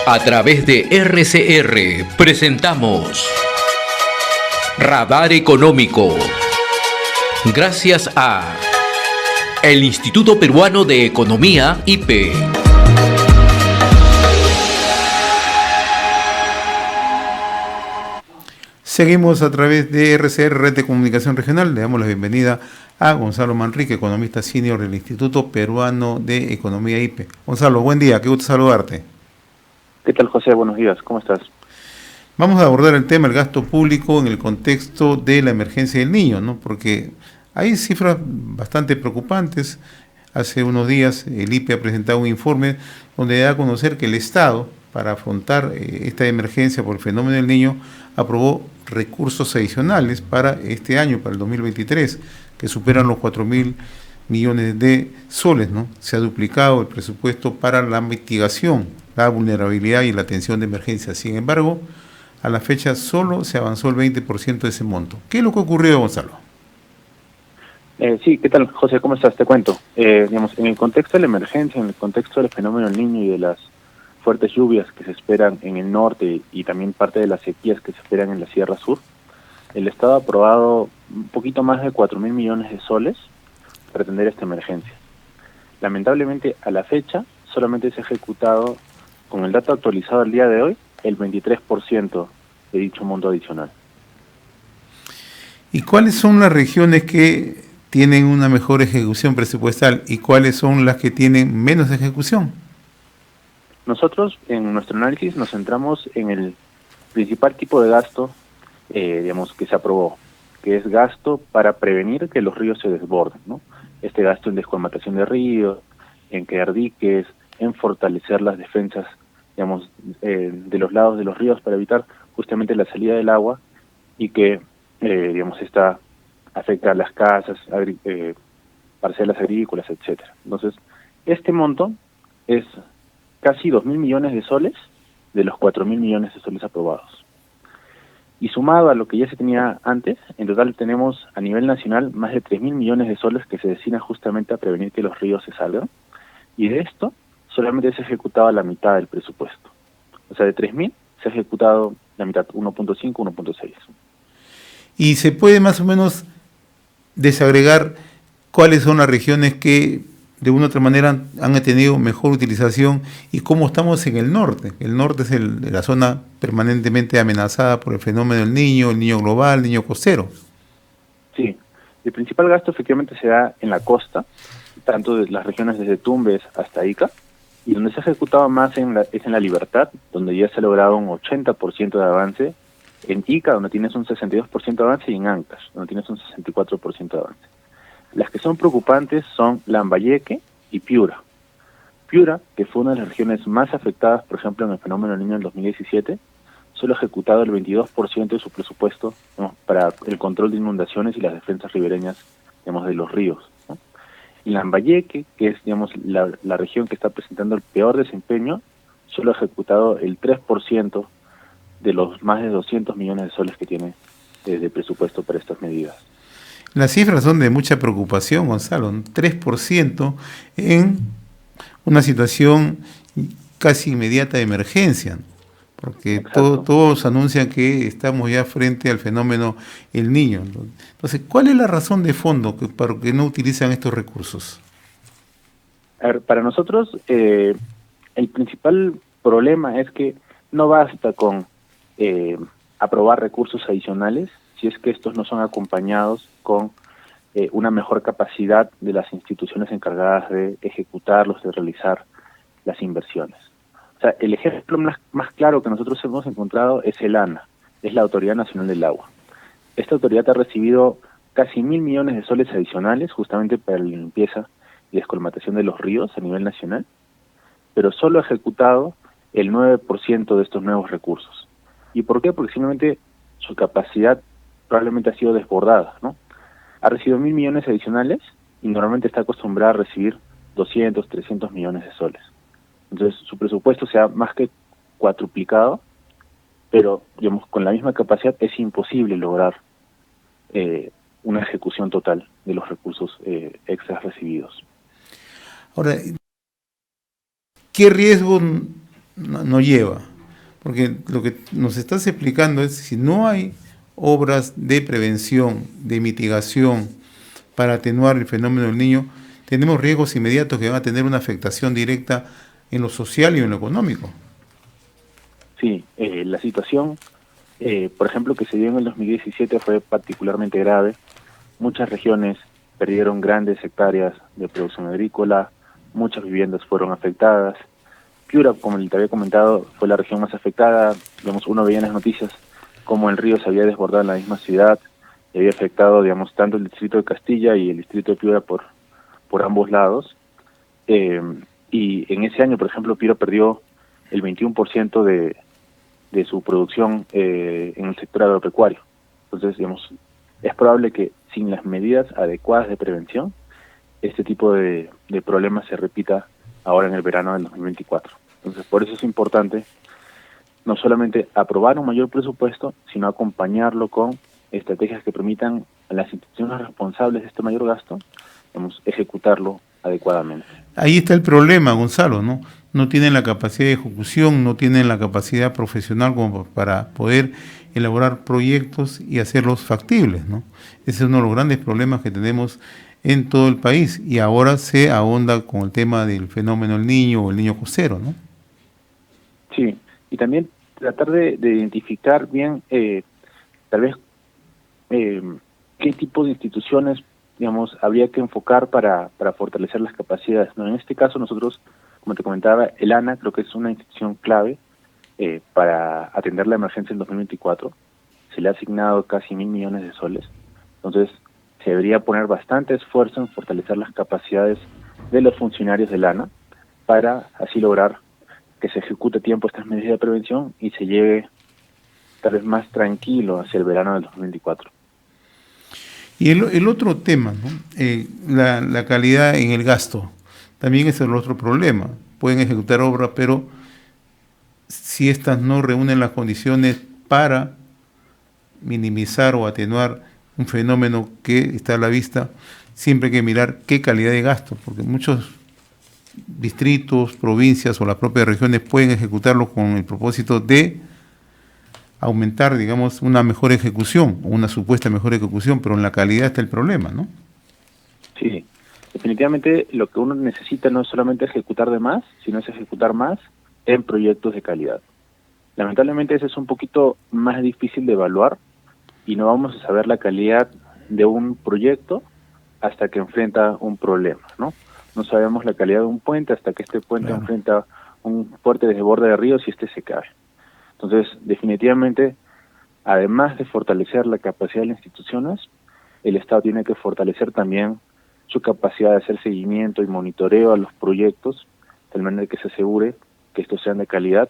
A través de RCR presentamos Radar Económico. Gracias a el Instituto Peruano de Economía, IPE. Seguimos a través de RCR, Red de Comunicación Regional. Le damos la bienvenida a Gonzalo Manrique, economista senior del Instituto Peruano de Economía, IPE. Gonzalo, buen día, qué gusto saludarte. ¿Qué tal, José? Buenos días, ¿cómo estás? Vamos a abordar el tema del gasto público en el contexto de la emergencia del niño, ¿no? Porque hay cifras bastante preocupantes. Hace unos días el IPE ha presentado un informe donde da a conocer que el Estado, para afrontar esta emergencia por el fenómeno del niño, aprobó recursos adicionales para este año, para el 2023, que superan los 4.000 millones de soles, ¿no? Se ha duplicado el presupuesto para la mitigación, la vulnerabilidad y la atención de emergencia. Sin embargo, a la fecha solo se avanzó el 20% de ese monto. ¿Qué es lo que ocurrió, Gonzalo? Sí, ¿qué tal, José? ¿Cómo estás? Te cuento. En el contexto de la emergencia, en el contexto del fenómeno del niño y de las fuertes lluvias que se esperan en el norte y también parte de las sequías que se esperan en la Sierra Sur, el Estado ha aprobado un poquito más de 4.000 millones de soles para atender esta emergencia. Lamentablemente, a la fecha, solamente se ha ejecutado, con el dato actualizado al día de hoy, el 23% de dicho monto adicional. ¿Y cuáles son las regiones que tienen una mejor ejecución presupuestal y cuáles son las que tienen menos ejecución? Nosotros, en nuestro análisis, nos centramos en el principal tipo de gasto, que se aprobó, que es gasto para prevenir que los ríos se desborden, ¿no? Este gasto en descolmatación de ríos, en crear diques, en fortalecer las defensas, de los lados de los ríos para evitar justamente la salida del agua y que, esta afecta a las casas, parcelas agrícolas, etcétera. Entonces, este monto es casi 2.000 millones de soles de los 4.000 millones de soles aprobados. Y sumado a lo que ya se tenía antes, en total tenemos a nivel nacional más de 3.000 millones de soles que se destinan justamente a prevenir que los ríos se salgan. Y de esto solamente se ha ejecutado la mitad del presupuesto. O sea, de 3.000 se ha ejecutado la mitad, 1.5, 1.6. Y se puede más o menos desagregar cuáles son las regiones que de una u otra manera han tenido mejor utilización y cómo estamos en el norte. El norte es la zona permanentemente amenazada por el fenómeno del niño, el niño global, el niño costero. Sí, el principal gasto efectivamente se da en la costa, tanto de las regiones desde Tumbes hasta Ica, y donde se ha ejecutado más es en La Libertad, donde ya se ha logrado un 80% de avance, en Ica, donde tienes un 62% de avance, y en Ancash, donde tienes un 64% de avance. Las que son preocupantes son Lambayeque y Piura. Piura, que fue una de las regiones más afectadas, por ejemplo, en el fenómeno del niño en 2017, solo ha ejecutado el 22% de su presupuesto, para el control de inundaciones y las defensas ribereñas, de los ríos, ¿no? Y Lambayeque, que es, la región que está presentando el peor desempeño, solo ha ejecutado el 3% de los más de 200 millones de soles que tiene de presupuesto para estas medidas. Las cifras son de mucha preocupación, Gonzalo, un 3% en una situación casi inmediata de emergencia, porque todos anuncian que estamos ya frente al fenómeno el niño. Entonces, ¿cuál es la razón de fondo para que no utilizan estos recursos? A ver, para nosotros el principal problema es que no basta con aprobar recursos adicionales si es que estos no son acompañados con una mejor capacidad de las instituciones encargadas de ejecutarlos, de realizar las inversiones. O sea, el ejemplo más claro que nosotros hemos encontrado es el ANA, es la Autoridad Nacional del Agua. Esta autoridad ha recibido casi 1.000 millones de soles adicionales justamente para la limpieza y descolmatación de los ríos a nivel nacional, pero solo ha ejecutado el 9% de estos nuevos recursos. ¿Y por qué? Porque simplemente su capacidad probablemente ha sido desbordada, ¿no? Ha recibido 1.000 millones adicionales y normalmente está acostumbrada a recibir 200, 300 millones de soles. Entonces su presupuesto se ha más que cuatruplicado, pero con la misma capacidad es imposible lograr una ejecución total de los recursos extras recibidos. Ahora, ¿qué riesgo no lleva. Porque lo que nos estás explicando es, si no hay obras de prevención, de mitigación para atenuar el fenómeno del niño, tenemos riesgos inmediatos que van a tener una afectación directa en lo social y en lo económico. Sí, la situación, por ejemplo, que se dio en el 2017 fue particularmente grave. Muchas regiones perdieron grandes hectáreas de producción agrícola, muchas viviendas fueron afectadas. Piura, como te había comentado, fue la región más afectada. Digamos, uno veía en las noticias cómo el río se había desbordado en la misma ciudad y había afectado, digamos, tanto el distrito de Castilla y el distrito de Piura por ambos lados. Y en ese año, por ejemplo, Piura perdió el 21% de su producción en el sector agropecuario. Entonces, digamos, es probable que sin las medidas adecuadas de prevención, este tipo de problemas se repita ahora en el verano del 2024. Entonces, por eso es importante no solamente aprobar un mayor presupuesto, sino acompañarlo con estrategias que permitan a las instituciones responsables de este mayor gasto, digamos, ejecutarlo adecuadamente. Ahí está el problema, Gonzalo, ¿no? No tienen la capacidad de ejecución, no tienen la capacidad profesional como para poder elaborar proyectos y hacerlos factibles, ¿no? Ese es uno de los grandes problemas que tenemos en todo el país, y ahora se ahonda con el tema del fenómeno del niño o el niño costero, ¿no? Sí, y también tratar de identificar bien, tal vez, qué tipo de instituciones, digamos, habría que enfocar para fortalecer las capacidades, ¿no? En este caso nosotros, como te comentaba, el ANA creo que es una institución clave para atender la emergencia en 2024. Se le ha asignado casi 1.000 millones de soles. Entonces, se debería poner bastante esfuerzo en fortalecer las capacidades de los funcionarios del ANA para así lograr que se ejecute a tiempo estas medidas de prevención y se lleve tal vez más tranquilo hacia el verano del 2024. Y el otro tema, ¿no? La calidad en el gasto, también es el otro problema. Pueden ejecutar obras, pero si estas no reúnen las condiciones para minimizar o atenuar un fenómeno que está a la vista, siempre hay que mirar qué calidad de gasto, porque muchos distritos, provincias o las propias regiones pueden ejecutarlo con el propósito de aumentar, digamos, una mejor ejecución, o una supuesta mejor ejecución, pero en la calidad está el problema, ¿no? Sí, definitivamente lo que uno necesita no es solamente ejecutar de más, sino es ejecutar más en proyectos de calidad. Lamentablemente eso es un poquito más difícil de evaluar y no vamos a saber la calidad de un proyecto hasta que enfrenta un problema, ¿no? No sabemos la calidad de un puente hasta que este puente enfrenta un fuerte desborde de ríos y este se cae. Entonces, definitivamente, además de fortalecer la capacidad de las instituciones, el Estado tiene que fortalecer también su capacidad de hacer seguimiento y monitoreo a los proyectos, de manera que se asegure que estos sean de calidad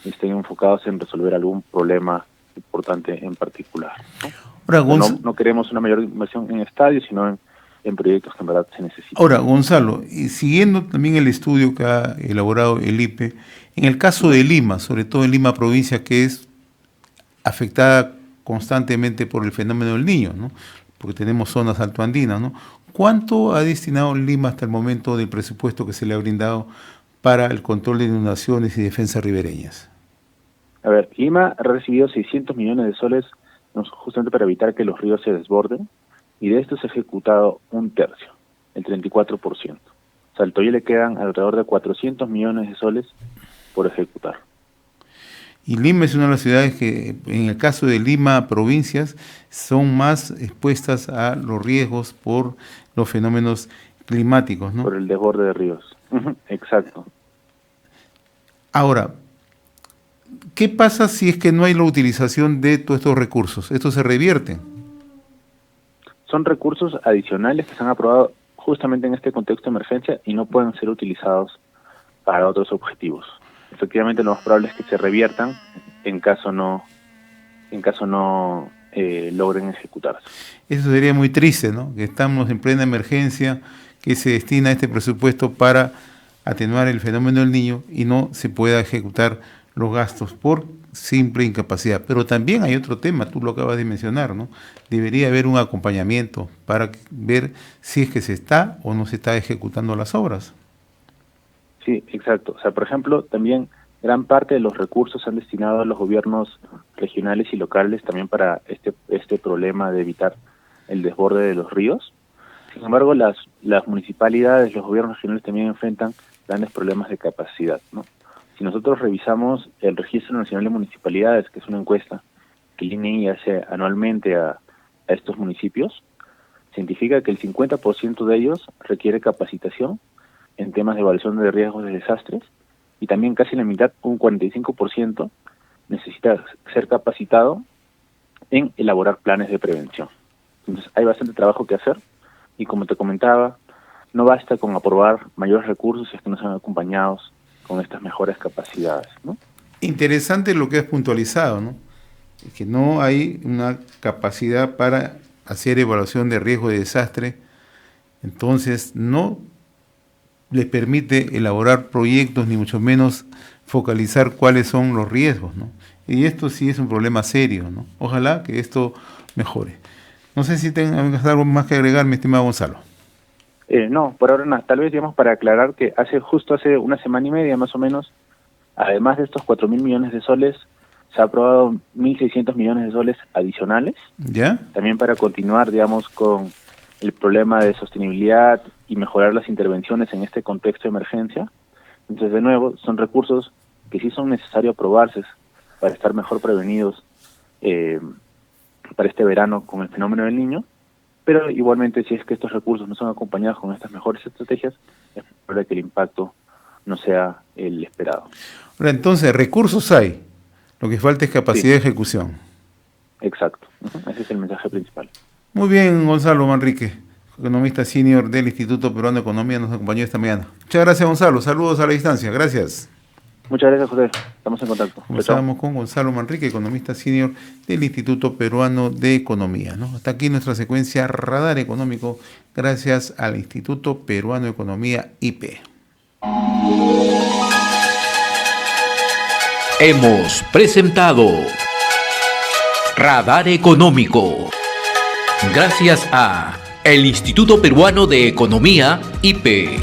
y estén enfocados en resolver algún problema importante en particular, ¿no? Ahora, No queremos una mayor inversión en estadios, sino en proyectos que en verdad se necesitan. Ahora, Gonzalo, y siguiendo también el estudio que ha elaborado el IPE, en el caso de Lima, sobre todo en Lima provincia, que es afectada constantemente por el fenómeno del niño, ¿no? Porque tenemos zonas altoandinas, ¿no? ¿Cuánto ha destinado Lima hasta el momento del presupuesto que se le ha brindado para el control de inundaciones y defensas ribereñas? A ver, Lima ha recibido 600 millones de soles justamente para evitar que los ríos se desborden, y de esto se ha ejecutado un tercio, el 34%. O sea, al todavía le quedan alrededor de 400 millones de soles por ejecutar. Y Lima es una de las ciudades que, en el caso de Lima, provincias, son más expuestas a los riesgos por los fenómenos climáticos, ¿no? Por el desborde de ríos. Exacto. Ahora, ¿qué pasa si es que no hay la utilización de todos estos recursos? ¿Estos se revierten? Son recursos adicionales que se han aprobado justamente en este contexto de emergencia y no pueden ser utilizados para otros objetivos. Efectivamente, lo más probable es que se reviertan en caso no logren ejecutarse. Eso sería muy triste, ¿no? Que estamos en plena emergencia, que se destina este presupuesto para atenuar el fenómeno del niño y no se pueda ejecutar los gastos por simple incapacidad. Pero también hay otro tema, tú lo acabas de mencionar, ¿no? Debería haber un acompañamiento para ver si es que se está o no se está ejecutando las obras. Sí, exacto. O sea, por ejemplo, también gran parte de los recursos se han destinado a los gobiernos regionales y locales también para este problema de evitar el desborde de los ríos. Sin embargo, las municipalidades, los gobiernos regionales también enfrentan grandes problemas de capacidad, ¿no? Si nosotros revisamos el Registro Nacional de Municipalidades, que es una encuesta que el INEI hace anualmente a estos municipios, se identifica que el 50% de ellos requiere capacitación en temas de evaluación de riesgos de desastres, y también casi la mitad, un 45%, necesita ser capacitado en elaborar planes de prevención. Entonces hay bastante trabajo que hacer, y como te comentaba, no basta con aprobar mayores recursos si es que no sean acompañados con estas mejores capacidades, ¿no? Interesante lo que has puntualizado, ¿no? Que no hay una capacidad para hacer evaluación de riesgo de desastre, entonces no les permite elaborar proyectos, ni mucho menos focalizar cuáles son los riesgos, ¿no? Y esto sí es un problema serio, ¿no? Ojalá que esto mejore. No sé si tengas algo más que agregar, mi estimado Gonzalo. No, por ahora nada. Tal vez, digamos, para aclarar que hace una semana y media más o menos, además de estos 4.000 millones de soles, se ha aprobado 1.600 millones de soles adicionales. ¿Ya? También para continuar, digamos, con el problema de sostenibilidad y mejorar las intervenciones en este contexto de emergencia. Entonces, de nuevo, son recursos que sí son necesarios aprobarse para estar mejor prevenidos para este verano con el fenómeno del Niño, pero igualmente si es que estos recursos no son acompañados con estas mejores estrategias, es probable que el impacto no sea el esperado. Ahora, entonces, recursos hay, lo que falta es capacidad de ejecución. Exacto, ese es el mensaje principal. Muy bien, Gonzalo Manrique, economista senior del Instituto Peruano de Economía, nos acompañó esta mañana. Muchas gracias, Gonzalo, saludos a la distancia, gracias. Muchas gracias, José, estamos en contacto. Estamos con Gonzalo Manrique, economista senior del Instituto Peruano de Economía, ¿no? Hasta aquí nuestra secuencia Radar Económico, gracias al Instituto Peruano de Economía, IP. Hemos presentado Radar Económico, gracias a el Instituto Peruano de Economía, IP.